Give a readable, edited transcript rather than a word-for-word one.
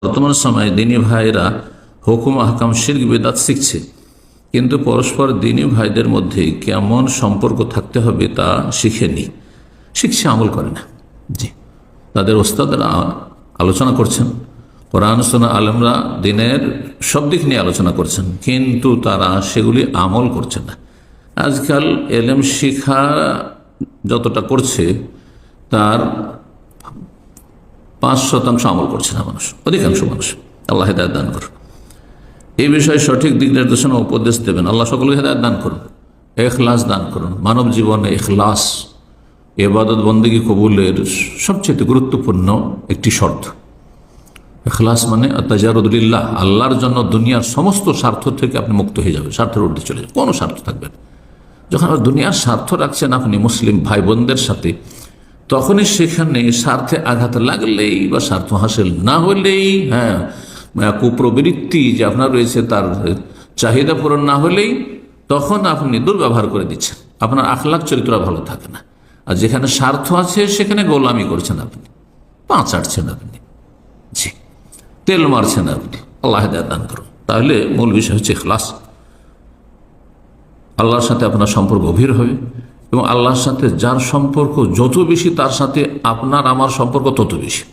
বর্তমান সময়ে দিনী ভাইরা হুকুম আহকাম শিরক বিদআত শিখছে, কিন্তু পরস্পর দিনী ভাইদের মধ্যে কেমন সম্পর্ক থাকতে হবে তা শিখেনি, শিখছে আমল করে না। জি, তাদের ওস্তাদরা আলোচনা করছেন, কোরআন সুন্নাহ আলেমরা দিনের সব দিক নিয়ে আলোচনা করছেন, কিন্তু তারা সেগুলি আমল করছে না। আজকাল এলেম শিখা যতটা করছে তার 5% আমল করছে না মানুষ, অধিকাংশ মানুষ। আল্লাহ হেদায়েত দান করুন। এই বিষয়ে সঠিক দিক নির্দেশনা উপদেশ দেবেন। আল্লাহ সকলকে হেদায়েত দান করুন, ইখলাস দান করুন। মানব জীবনে ইখলাস ইবাদত বন্দেগী কবুলের সবচেয়ে গুরুত্বপূর্ণ একটি শর্ত। ইখলাস মানে তাজারুদুলিল্লাহ, আল্লাহর জন্য দুনিয়ার সমস্ত স্বার্থ থেকে আপনি মুক্ত হয়ে যাবেন, স্বার্থের ঊর্ধ্বে চলে যাবেন, কোনো স্বার্থ থাকবে না। যখন দুনিয়ার স্বার্থ রাখছেন আপনি মুসলিম ভাই বোনদের সাথে, তখনই সেখানে স্বার্থে আঘাত লাগলেই বা স্বার্থ হাসিল না হলেই, কুপ্রবৃত্তি যে আপনার রয়েছে তার চাহিদা পূরণ না হলেই, তখন আপনি দুর্ব্যবহার করে দিচ্ছেন, আপনার আখলাক চরিত্র ভালো থাকে না। আর যেখানে স্বার্থ আছে সেখানে গোলামি করছেন আপনি, পা চাটছেন আপনি, জি, তেল মারছেন আপনি। আল্লাহ হেদায়েত দান করুন। তাহলে মূল বিষয় হচ্ছে ইখলাস। আল্লাহর সাথে আপনার সম্পর্ক গভীর হবে, এবং আল্লাহর সাথে যার সম্পর্ক যত বেশি তার সাথে আপনার আমার সম্পর্ক তত বেশি।